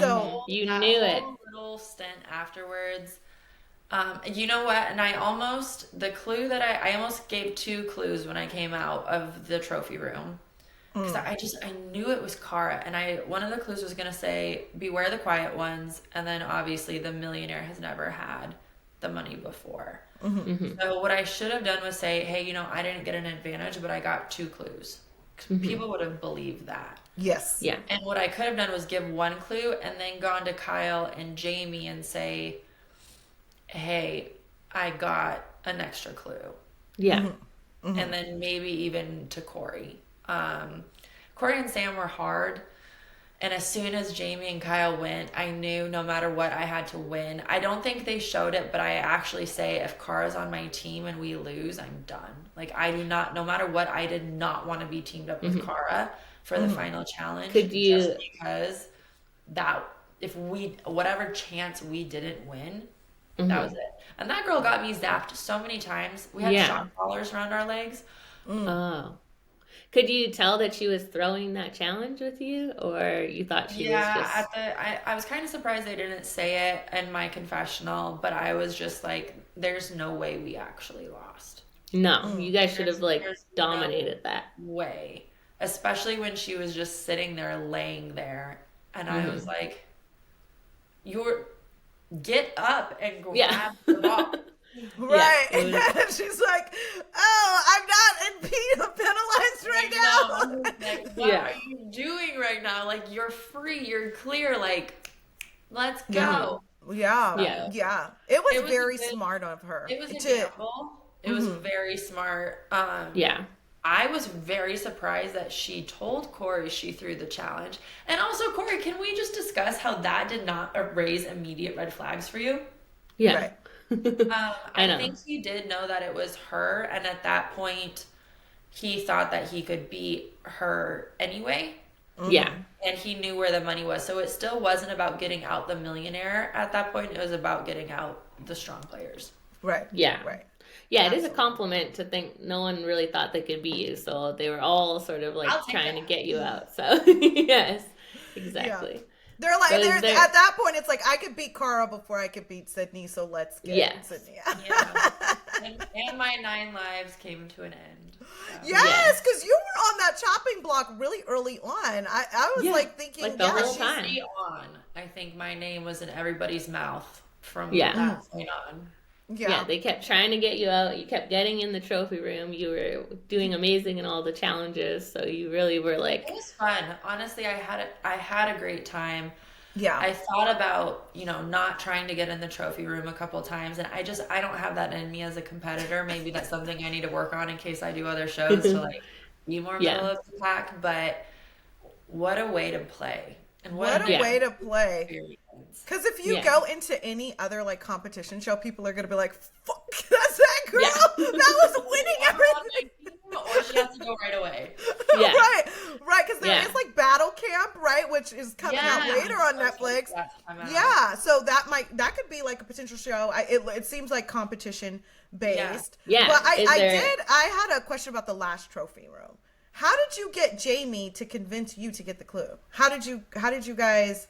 S1: So
S2: You
S3: that
S2: knew it.
S3: whole little stint afterwards. You know what? And I almost gave 2 clues when I came out of the trophy room. Because I knew it was Kara. And one of the clues was going to say, beware the quiet ones. And then obviously the millionaire has never had the money before. So what I should have done was say, hey, I didn't get an advantage, but I got 2 clues. People would have believed that.
S1: yes.
S2: Yeah.
S3: And what I could have done was give 1 clue and then gone to Kyle and Jamie and say, hey, I got an extra clue.
S2: Yeah.
S3: And then maybe even to Corey. Corey and Sam were hard. And as soon as Jamie and Kyle went, I knew no matter what I had to win. I don't think they showed it, but I actually say if Kara's on my team and we lose, I'm done. Like I do not, no matter what, I did not want to be teamed up with Kara for the final challenge.
S2: Could you-
S3: Just because whatever chance we didn't win, that was it. And that girl got me zapped so many times. We had shock collars around our legs.
S2: Oh. Could you tell that she was throwing that challenge with you, or you thought she was just...
S3: I was kind of surprised they didn't say it in my confessional, but I was just like, there's no way we actually lost.
S2: No, you guys should have
S3: There's
S2: dominated
S3: no
S2: that.
S3: way. Especially when she was just sitting there, laying there. And I was like, get up and grab the ball.
S1: Right. Yeah, she's like, oh, I'm not penalized right now.
S3: Like, what are you doing right now? Like, you're free, you're clear, like, let's go.
S1: Yeah. It was very smart of her.
S3: It was a gamble. It was very smart. I was very surprised that she told Corey she threw the challenge. And also, Corey, can we just discuss how that did not raise immediate red flags for you?
S2: Yeah.
S1: Right.
S3: I think he did know that it was her, and at that point, he thought that he could beat her anyway.
S2: Yeah.
S3: And he knew where the money was. So it still wasn't about getting out the millionaire at that point. It was about getting out the strong players.
S1: Right.
S2: Yeah.
S1: Right.
S2: Yeah, Absolutely. It is a compliment to think no one really thought they could beat you. So they were all sort of trying to get you out. So, yes, exactly.
S1: Yeah. They're like, at that point, it's like, I could beat Cara before I could beat Sydnee, so let's get Sydnee.
S3: And my 9 lives came to an end. So.
S1: Yes, because you were on that chopping block really early on. I was thinking,
S2: the whole time.
S3: I think my name was in everybody's mouth from that point on.
S2: Yeah, they kept trying to get you out. You kept getting in the trophy room. You were doing amazing in all the challenges. So you really were like...
S3: It was fun. Honestly, I had a great time.
S1: Yeah.
S3: I thought about, not trying to get in the trophy room a couple times. And I don't have that in me as a competitor. Maybe that's something I need to work on in case I do other shows to be more middle of the pack. But what a way to play. And
S1: what a way to play. Because if you go into any other competition show, people are going to be like, fuck, that's that girl that was winning everything.
S3: Or she has to go right away.
S1: Right, because there is Battle Camp, right, which is coming out later on Netflix. Yeah, so that could be a potential show. It seems like competition based.
S2: Yeah.
S1: But I had a question about the last trophy room. How did you get Jamie to convince you to get the clue? How did you guys...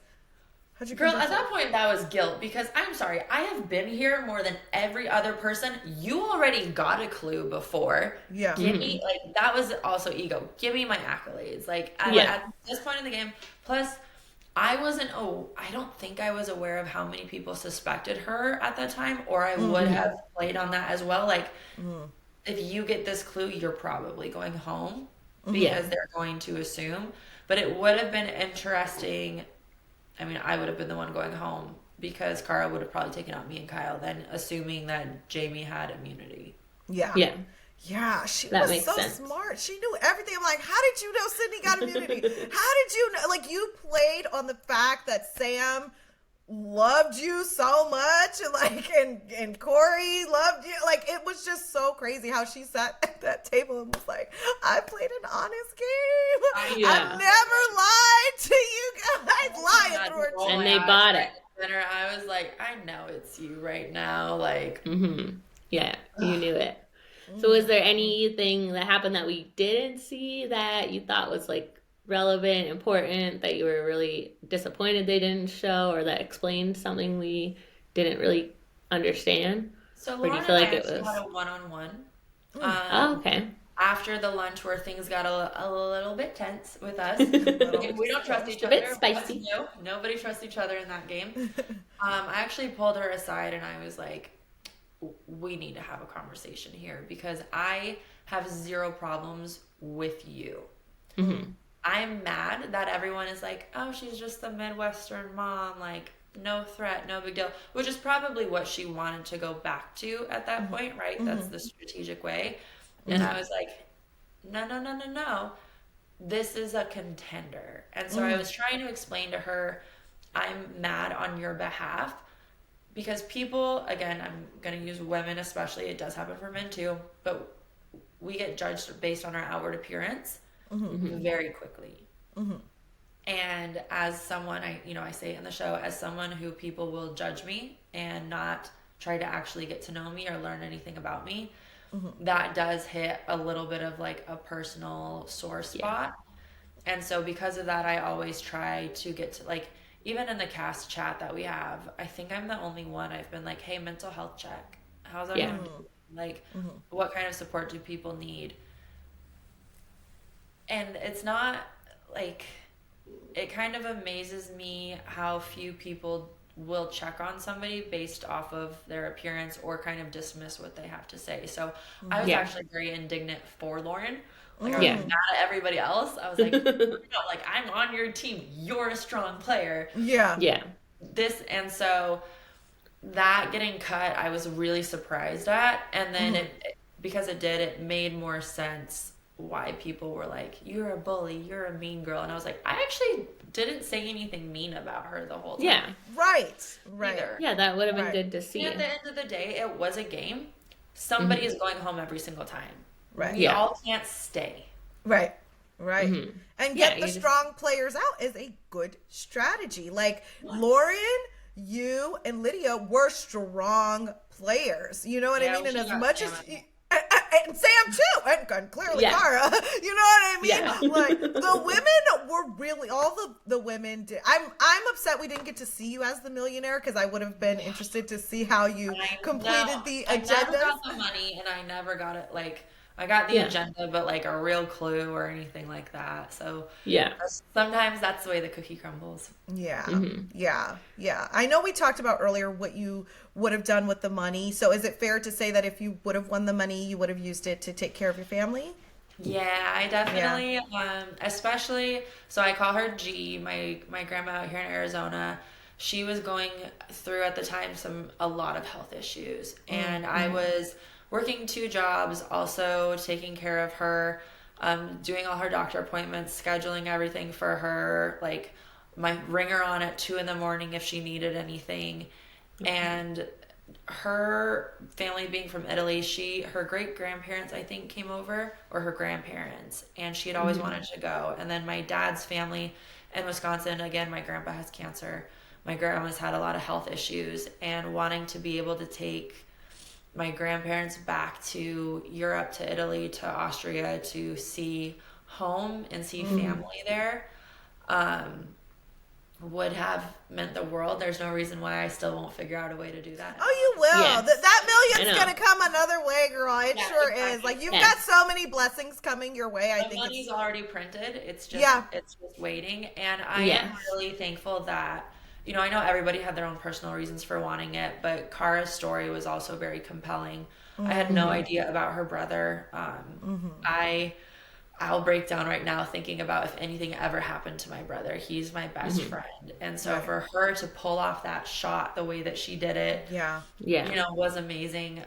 S3: Girl, at that point, that was guilt because I'm sorry, I have been here more than every other person. You already got a clue before.
S1: Yeah.
S3: Give me, that was also ego. Give me my accolades. At this point in the game, plus I don't think I was aware of how many people suspected her at that time, or I would have played on that as well. If you get this clue, you're probably going home because they're going to assume. But it would have been interesting. I mean, I would have been the one going home because Cara would have probably taken out me and Kyle then, assuming that Jamie had immunity.
S1: Yeah. She was so smart. She knew everything. I'm like, how did you know Sydnee got immunity? How did you know? You played on the fact that Sam loved you so much, and Corey loved you. It was just so crazy how she sat at that table and was like, I played an honest game. I've never lied to you guys. Lying through her
S2: and they bought it.
S3: I was like, I know it's you right now.
S2: Yeah, you knew it. So was there anything that happened that we didn't see that you thought was relevant, important, that you were really disappointed they didn't show, or that explained something we didn't really understand?
S3: So Lauren and I actually had a one-on-one.
S2: Okay.
S3: After the lunch where things got a little bit tense with us. We don't trust each other.
S2: A bit spicy.
S3: Nobody trusts each other in that game. I actually pulled her aside and I was like, we need to have a conversation here because I have zero problems with you.
S2: Mm-hmm.
S3: I'm mad that everyone is like, oh, she's just the Midwestern mom, no threat, no big deal, which is probably what she wanted to go back to at that point, right? That's the strategic way. And I was like, no. This is a contender. And so I was trying to explain to her, I'm mad on your behalf because people, again, I'm going to use women especially, it does happen for men too, but we get judged based on our outward appearance. Very quickly. And as someone, I say it in the show, as someone who people will judge me and not try to actually get to know me or learn anything about me, that does hit a little bit of like a personal sore spot. And so because of that, I always try to get to like, even in the cast chat that we have, I think I'm the only one I've been like, hey, mental health check. How's everyone doing? Like, what kind of support do people need? And it's not like, it kind of amazes me how few people will check on somebody based off of their appearance or kind of dismiss what they have to say. So I was actually very indignant for Lauren. Like, I was mad at everybody else. I was like, like, I'm on your team. You're a strong player.
S1: Yeah.
S3: And so that getting cut, I was really surprised at. And then because it made more sense why people were like, you're a bully, you're a mean girl. And I was like, I actually didn't say anything mean about her the whole time.
S2: Yeah.
S1: Right.
S3: Either.
S2: Yeah, that would have been good to see.
S3: And at the end of the day, it was a game. Somebody is going home every single time.
S1: Right.
S3: We all can't stay.
S1: Right. And get the strong players out is a good strategy. Like Lauren, you and Lydia were strong players. You know what I mean? And as much as and Sam too, and clearly Cara, you know what I mean?
S2: Yeah.
S1: Like the women were really, all the women did. I'm upset we didn't get to see you as the millionaire, because I would have been interested to see how you completed the agenda.
S3: I never got the money, and I never got it. Like, I got the agenda, but like a real clue or anything like that. So sometimes that's the way the cookie crumbles.
S1: Yeah. I know we talked about earlier what you would have done with the money. So is it fair to say that if you would have won the money, you would have used it to take care of your family?
S3: Yeah, I definitely, especially, so I call her G, my grandma out here in Arizona. She was going through at the time a lot of health issues, and I was working 2 jobs, also taking care of her, doing all her doctor appointments, scheduling everything for her, like my ring her on at 2 a.m. if she needed anything. And her family being from Italy, her great grandparents, I think, came over, or her grandparents, and she had always wanted to go. And then my dad's family in Wisconsin, again, my grandpa has cancer. My grandma's had a lot of health issues, and wanting to be able to take my grandparents back to Europe, to Italy, to Austria, to see home and see family there, would have meant the world. There's no reason why I still won't figure out a way to do that.
S1: Oh, you will.
S2: Yes.
S1: That million's going to come another way, girl. It sure is. Like, you've got so many blessings coming your way. I think
S3: money's already printed. It's just it's just waiting. And I am really thankful that, you know, I know everybody had their own personal reasons for wanting it, but Cara's story was also very compelling. I had no idea about her brother. I'll break down right now thinking about if anything ever happened to my brother. He's my best friend. And so for her to pull off that shot the way that she did it, you know, was amazing.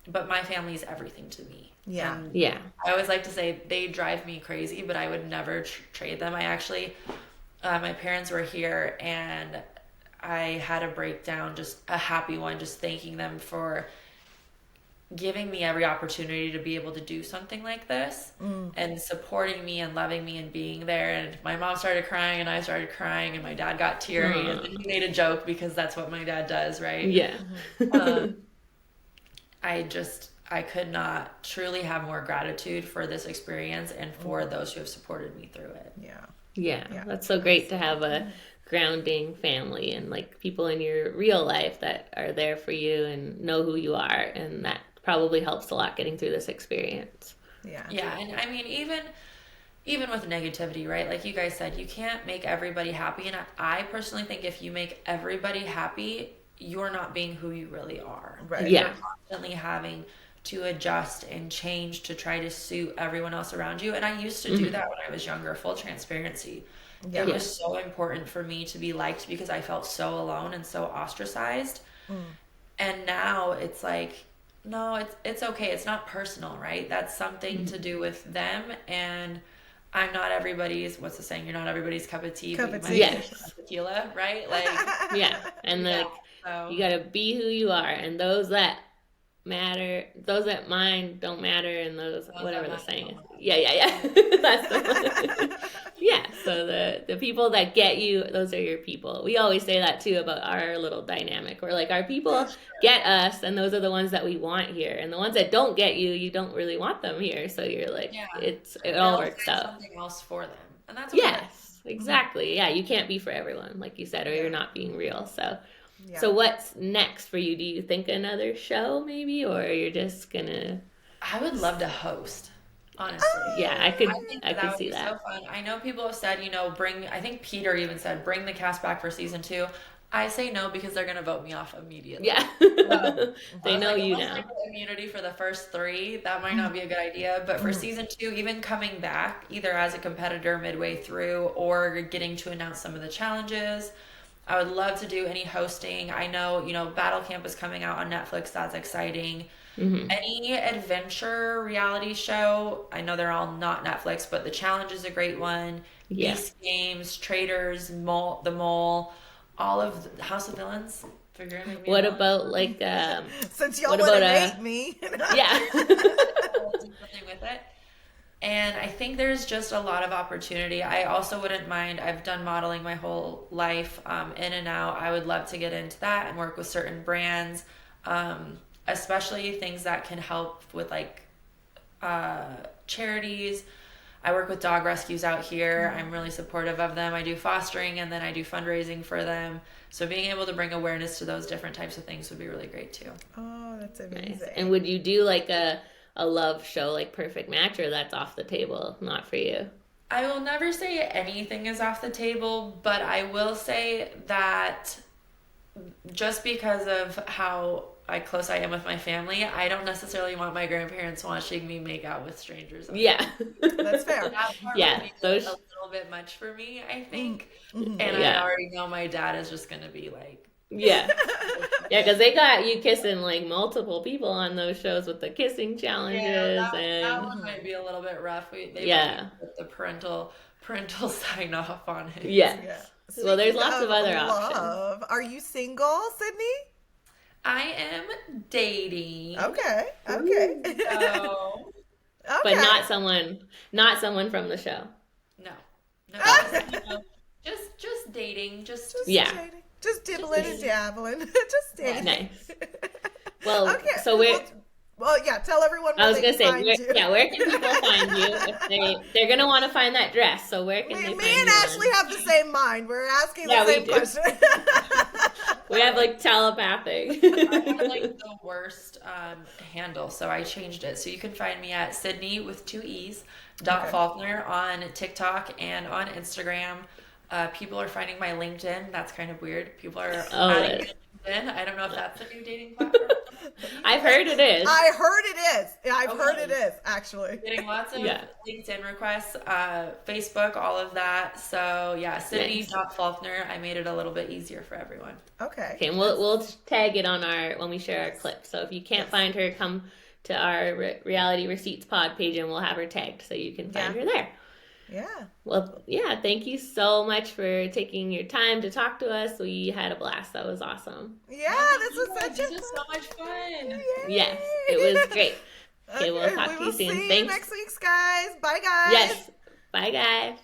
S3: But my family is everything to me. I always like to say they drive me crazy, but I would never trade them. I actually, my parents were here, and I had a breakdown, just a happy one, just thanking them for giving me every opportunity to be able to do something like this, and supporting me and loving me and being there. And my mom started crying, and I started crying, and my dad got teary, and then he made a joke because that's what my dad does, right? I could not truly have more gratitude for this experience and for those who have supported me through it.
S2: Yeah, that's so great to have a grounding family and like people in your real life that are there for you and know who you are, and that probably helps a lot getting through this experience.
S3: And I mean, even with negativity, right? Like you guys said, you can't make everybody happy, and I personally think if you make everybody happy, you're not being who you really are. You're constantly having to adjust and change to try to suit everyone else around you. And I used to do that when I was younger, full transparency. It was so important for me to be liked because I felt so alone and so ostracized. And now it's like, no, it's okay. It's not personal, right? That's something to do with them. And I'm not everybody's, what's the saying? You're not everybody's cup of tea. Tequila, right? Like,
S2: And like, you got to be who you are. And those that matter, those that mine don't matter, and those whatever the saying is. That's the one. So the people that get you, those are your people. We always say that too about our little dynamic. We're like, our people get us, and those are the ones that we want here. And the ones that don't get you, you don't really want them here. So you're like, it all works out.
S3: Something else for them, and that's okay.
S2: Yes, exactly. Yeah, you can't be for everyone, like you said, or you're not being real. So what's next for you? Do you think another show maybe, or you're just gonna?
S3: I would love to host. Honestly.
S2: Yeah, I could see that.
S3: So fun. I know people have said, I think Peter even said, bring the cast back for season 2. I say no because they're going to vote me off immediately.
S2: Yeah. They know you now.
S3: I get immunity for the first 3. That might not be a good idea. But for season 2, even coming back, either as a competitor midway through or getting to announce some of the challenges, I would love to do any hosting. I know, Battle Camp is coming out on Netflix. That's exciting. Any adventure reality show, I know they're all not Netflix, but The Challenge is a great one.
S2: Yeah.
S3: Beast Games, Traitors, The Mole, all of the House of Villains.
S2: What about like
S1: since y'all want to hate me?
S2: Yeah.
S3: Do something with it. And I think there's just a lot of opportunity. I also wouldn't mind. I've done modeling my whole life, in and out. I would love to get into that and work with certain brands. Especially things that can help with like charities. I work with dog rescues out here. I'm really supportive of them. I do fostering and then I do fundraising for them. So being able to bring awareness to those different types of things would be really great too.
S1: Oh, that's amazing.
S2: Nice. And would you do like a love show like Perfect Match, or that's off the table, not for you?
S3: I will never say anything is off the table, but I will say that just because of how close I am with my family, I don't necessarily want my grandparents watching me make out with strangers.
S2: Yeah.
S1: That's fair.
S3: That part
S2: Yeah,
S3: would be
S2: those
S3: a little bit much for me, I think.
S1: Mm-hmm.
S3: And
S2: Yeah.
S3: I already know my dad is just going to be like...
S2: Yeah. Yeah, because they got you kissing like multiple people on those shows with the kissing challenges.
S3: That one might be a little bit rough. They put the parental sign off on it.
S2: Yes.
S1: Yeah.
S2: Well, there's lots of other
S1: love.
S2: options.
S1: Are you single, Sydney?
S3: I am dating.
S1: Okay.
S3: So,
S1: Okay.
S2: But not someone from the show.
S3: no, just dating. Just
S1: dating. Just dibbling and dabbling. Just dating.
S2: Nice. Well,
S1: Okay.
S2: so we're...
S1: Well, yeah, tell everyone where
S2: I was
S1: they
S2: going to
S1: can
S2: say,
S1: find you.
S2: where can people find you? If they're going to want to find that dress, so where can they find you?
S1: Me and Ashley have the same mind. We're asking the
S2: we
S1: same
S2: do.
S1: question.
S2: We have like telepathic.
S3: I had like the worst handle, so I changed it. So you can find me at Sydnee with 2 E's, .Faulkner on TikTok and on Instagram. People are finding my LinkedIn. That's kind of weird. People are adding LinkedIn. I don't know if that's a new dating platform.
S2: I've heard it is.
S1: I heard it is. I've heard it is, actually.
S3: Getting lots of LinkedIn requests, Facebook, all of that. So yeah, Sydnee.Faulkner. I made it a little bit easier for everyone.
S1: Okay.
S2: Okay, and we'll tag it on when we share our clip. So if you can't find her, come to our Reality Receipts pod page and we'll have her tagged so you can find her there.
S1: Yeah.
S2: Well, yeah, thank you so much for taking your time to talk to us. We had a blast. That was awesome.
S1: Yeah, this was
S3: so much fun.
S1: Yay.
S2: Yes, it was great. Okay, we'll talk to you soon.
S1: See
S2: Thanks.
S1: you next week, guys. Bye, guys.
S2: Yes. Bye, guys.